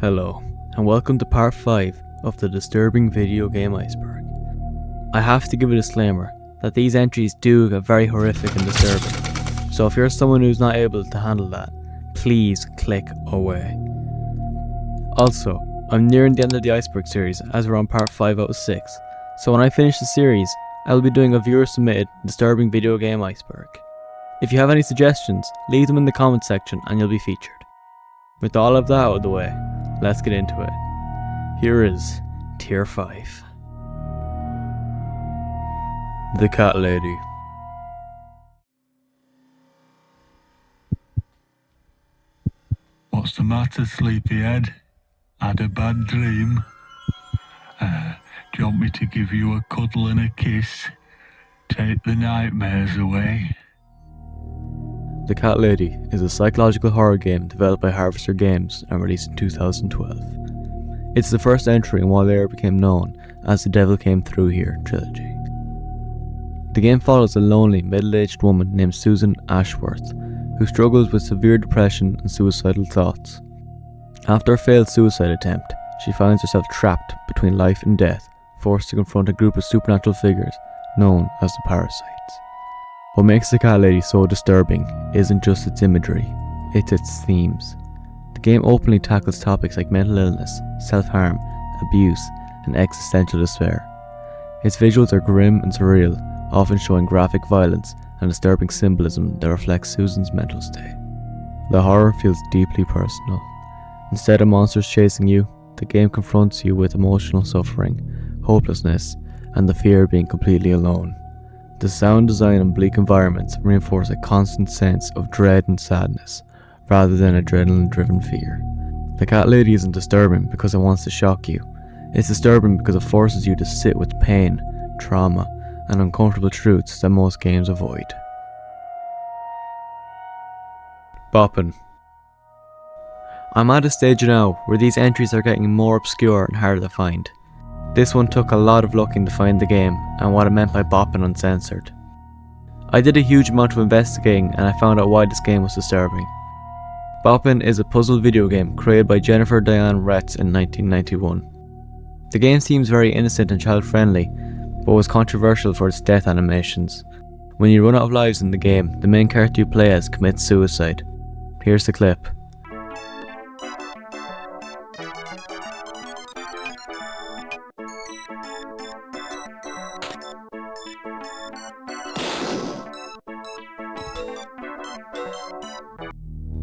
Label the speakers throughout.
Speaker 1: Hello, and welcome to part 5 of the disturbing video game Iceberg. I have to give a disclaimer that these entries do get very horrific and disturbing, so if you're someone who's not able to handle that, please click away. Also, I'm nearing the end of the Iceberg series as we're on part 5 out of 6, so when I finish the series, I'll be doing a viewer submitted disturbing video game Iceberg. If you have any suggestions, leave them in the comment section and you'll be featured. With all of that out of the way, let's get into it. Here is Tier 5. The Cat Lady.
Speaker 2: What's the matter, sleepyhead? Had a bad dream? Do you want me to give you a cuddle and a kiss? Take the nightmares away?
Speaker 1: The Cat Lady is a psychological horror game developed by Harvester Games and released in 2012. It's the first entry in what later became known as the Devil Came Through Here trilogy. The game follows a lonely, middle-aged woman named Susan Ashworth, who struggles with severe depression and suicidal thoughts. After a failed suicide attempt, she finds herself trapped between life and death, forced to confront a group of supernatural figures known as the Parasites. What makes The Cat Lady so disturbing isn't just its imagery, it's its themes. The game openly tackles topics like mental illness, self-harm, abuse, and existential despair. Its visuals are grim and surreal, often showing graphic violence and disturbing symbolism that reflects Susan's mental state. The horror feels deeply personal. Instead of monsters chasing you, the game confronts you with emotional suffering, hopelessness, and the fear of being completely alone. The sound design and bleak environments reinforce a constant sense of dread and sadness, rather than adrenaline-driven fear. The Cat Lady isn't disturbing because it wants to shock you. It's disturbing because it forces you to sit with pain, trauma, and uncomfortable truths that most games avoid. Boppin. I'm at a stage now where these entries are getting more obscure and harder to find. This one took a lot of looking to find the game and what it meant by Boppin uncensored. I did a huge amount of investigating and I found out why this game was disturbing. Boppin is a puzzle video game created by Jennifer Diane Retz in 1991. The game seems very innocent and child-friendly, but was controversial for its death animations. When you run out of lives in the game, the main character you play as commits suicide. Here's the clip.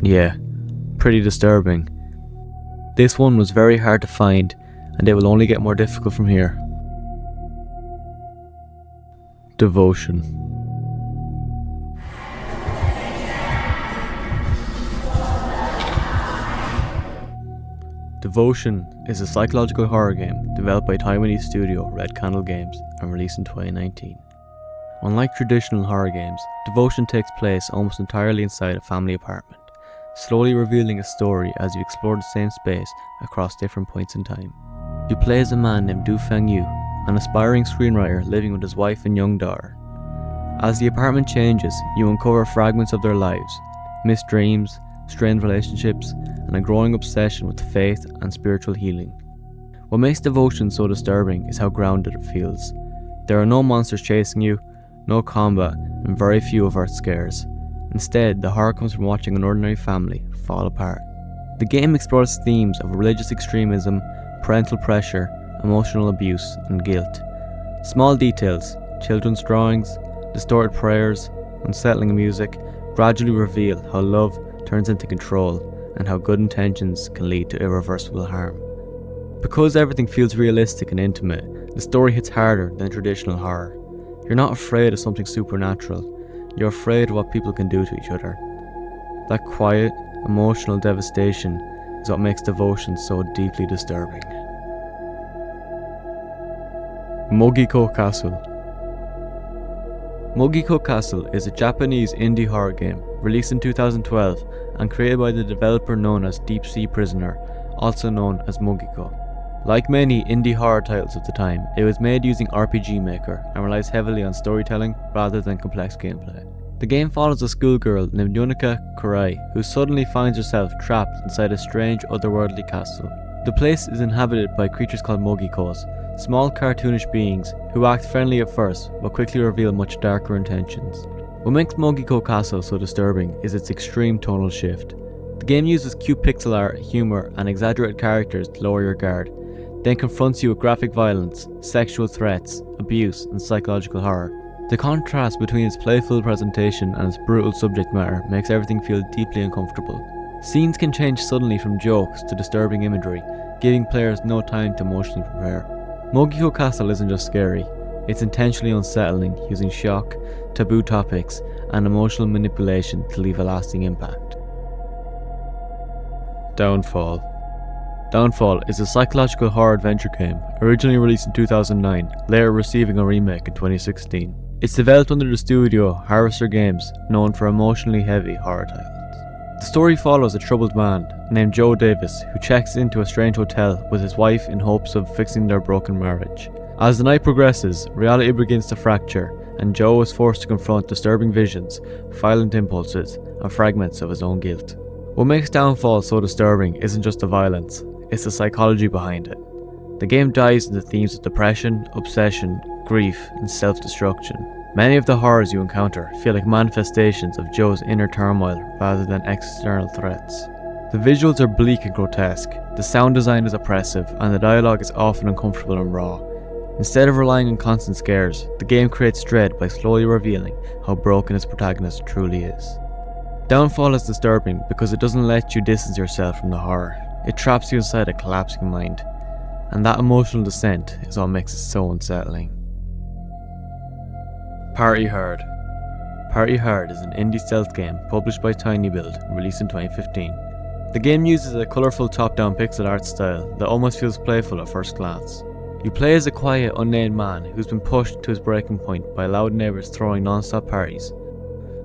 Speaker 1: Yeah, pretty disturbing. This one was very hard to find, and it will only get more difficult from here. Devotion. Devotion is a psychological horror game developed by Taiwanese studio Red Candle Games and released in 2019. Unlike traditional horror games, Devotion takes place almost entirely inside a family apartment, slowly revealing a story as you explore the same space across different points in time. You play as a man named Du Feng Yu, an aspiring screenwriter living with his wife and young daughter. As the apartment changes, you uncover fragments of their lives, missed dreams, strained relationships, and a growing obsession with faith and spiritual healing. What makes Devotion so disturbing is how grounded it feels. There are no monsters chasing you, no combat, and very few overt scares. Instead, the horror comes from watching an ordinary family fall apart. The game explores themes of religious extremism, parental pressure, emotional abuse, and guilt. Small details, children's drawings, distorted prayers, unsettling music, gradually reveal how love turns into control and how good intentions can lead to irreversible harm. Because everything feels realistic and intimate, the story hits harder than traditional horror. You're not afraid of something supernatural. You're afraid of what people can do to each other. That quiet, emotional devastation is what makes Devotion so deeply disturbing. Mogeko Castle. Mogeko Castle is a Japanese indie horror game released in 2012 and created by the developer known as Deep Sea Prisoner, also known as Mogeko. Like many indie horror titles of the time, it was made using RPG Maker and relies heavily on storytelling rather than complex gameplay. The game follows a schoolgirl named Yunika Kurai, who suddenly finds herself trapped inside a strange otherworldly castle. The place is inhabited by creatures called Mogekos, small cartoonish beings who act friendly at first but quickly reveal much darker intentions. What makes Mogeko Castle so disturbing is its extreme tonal shift. The game uses cute pixel art, humour and exaggerated characters to lower your guard, then confronts you with graphic violence, sexual threats, abuse and psychological horror. The contrast between its playful presentation and its brutal subject matter makes everything feel deeply uncomfortable. Scenes can change suddenly from jokes to disturbing imagery, giving players no time to emotionally prepare. Mogeko Castle isn't just scary, it's intentionally unsettling, using shock, taboo topics, and emotional manipulation to leave a lasting impact. Downfall. Downfall is a psychological horror adventure game, originally released in 2009, later receiving a remake in 2016. It's developed under the studio Harvester Games, known for emotionally heavy horror titles. The story follows a troubled man named Joe Davis who checks into a strange hotel with his wife in hopes of fixing their broken marriage. As the night progresses, reality begins to fracture and Joe is forced to confront disturbing visions, violent impulses, and fragments of his own guilt. What makes Downfall so disturbing isn't just the violence, it's the psychology behind it. The game dives into themes of depression, obsession, grief, and self-destruction. Many of the horrors you encounter feel like manifestations of Joe's inner turmoil rather than external threats. The visuals are bleak and grotesque, the sound design is oppressive, and the dialogue is often uncomfortable and raw. Instead of relying on constant scares, the game creates dread by slowly revealing how broken its protagonist truly is. Downfall is disturbing because it doesn't let you distance yourself from the horror. It traps you inside a collapsing mind, and that emotional descent is what makes it so unsettling. Party Hard. Party Hard is an indie stealth game published by TinyBuild and released in 2015. The game uses a colourful top-down pixel art style that almost feels playful at first glance. You play as a quiet, unnamed man who's been pushed to his breaking point by loud neighbours throwing non-stop parties.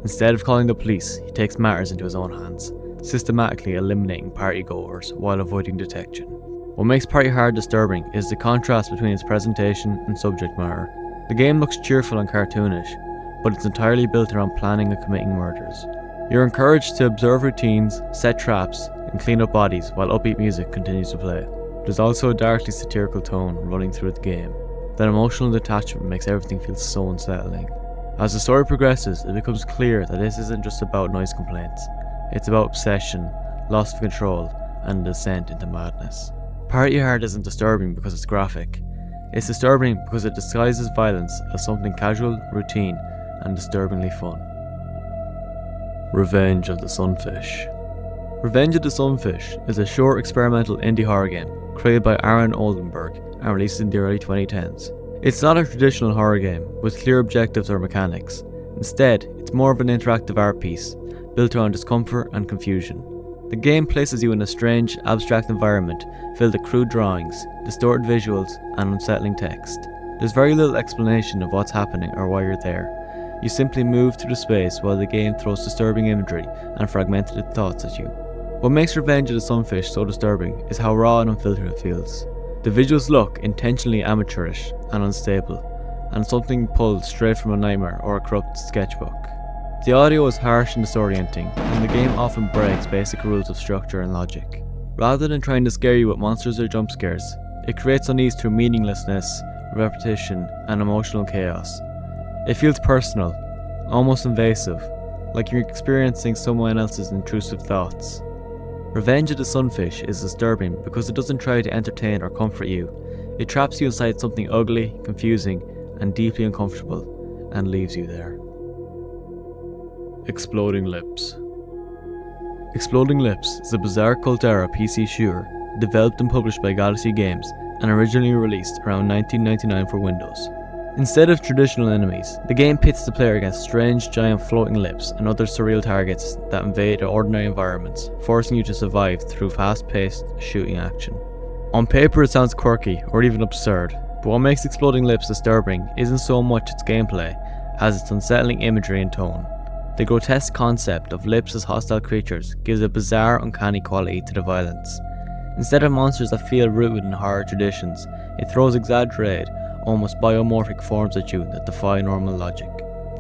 Speaker 1: Instead of calling the police, he takes matters into his own hands, systematically eliminating partygoers while avoiding detection. What makes Party Hard disturbing is the contrast between its presentation and subject matter. The game looks cheerful and cartoonish, but it's entirely built around planning and committing murders. You're encouraged to observe routines, set traps, and clean up bodies while upbeat music continues to play. There's also a darkly satirical tone running through the game. That emotional detachment makes everything feel so unsettling. As the story progresses, it becomes clear that this isn't just about noise complaints. It's about obsession, loss of control, and a descent into madness. Party Hard isn't disturbing because it's graphic. It's disturbing because it disguises violence as something casual, routine, and disturbingly fun. Revenge of the Sunfish. Revenge of the Sunfish is a short experimental indie horror game created by Aaron Oldenburg and released in the early 2010s. It's not a traditional horror game with clear objectives or mechanics. Instead, it's more of an interactive art piece built around discomfort and confusion. The game places you in a strange, abstract environment filled with crude drawings, distorted visuals, and unsettling text. There's very little explanation of what's happening or why you're there. You simply move through the space while the game throws disturbing imagery and fragmented thoughts at you. What makes Revenge of the Sunfish so disturbing is how raw and unfiltered it feels. The visuals look intentionally amateurish and unstable, and something pulled straight from a nightmare or a corrupt sketchbook. The audio is harsh and disorienting, and the game often breaks basic rules of structure and logic. Rather than trying to scare you with monsters or jump scares, it creates unease through meaninglessness, repetition, and emotional chaos. It feels personal, almost invasive, like you're experiencing someone else's intrusive thoughts. Revenge of the Sunfish is disturbing because it doesn't try to entertain or comfort you. It traps you inside something ugly, confusing, and deeply uncomfortable, and leaves you there. Exploding Lips. Exploding Lips is a bizarre cult-era PC shooter developed and published by Galaxy Games and originally released around 1999 for Windows. Instead of traditional enemies, the game pits the player against strange, giant floating lips and other surreal targets that invade ordinary environments, forcing you to survive through fast-paced shooting action. On paper it sounds quirky or even absurd, but what makes Exploding Lips disturbing isn't so much its gameplay as its unsettling imagery and tone. The grotesque concept of lips as hostile creatures gives a bizarre, uncanny quality to the violence. Instead of monsters that feel rooted in horror traditions, it throws exaggerated, almost biomorphic forms at you that defy normal logic.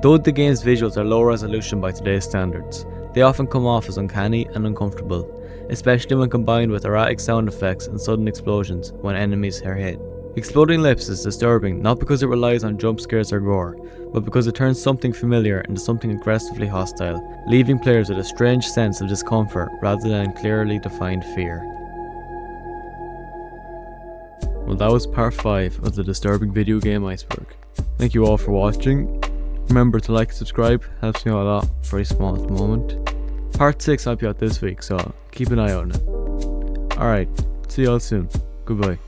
Speaker 1: Though the game's visuals are low resolution by today's standards, They often come off as uncanny and uncomfortable, especially when combined with erratic sound effects and sudden explosions when enemies are hit. Exploding lips is disturbing not because it relies on jump scares or gore, but because it turns something familiar into something aggressively hostile, leaving players with a strange sense of discomfort rather than clearly defined fear. Well, that was part 5 of the disturbing video game Iceberg. Thank you all for watching. Remember to like and subscribe, helps me out a lot, very small at the moment. Part 6 might be out this week, so keep an eye out on it. Alright, see y'all soon. Goodbye.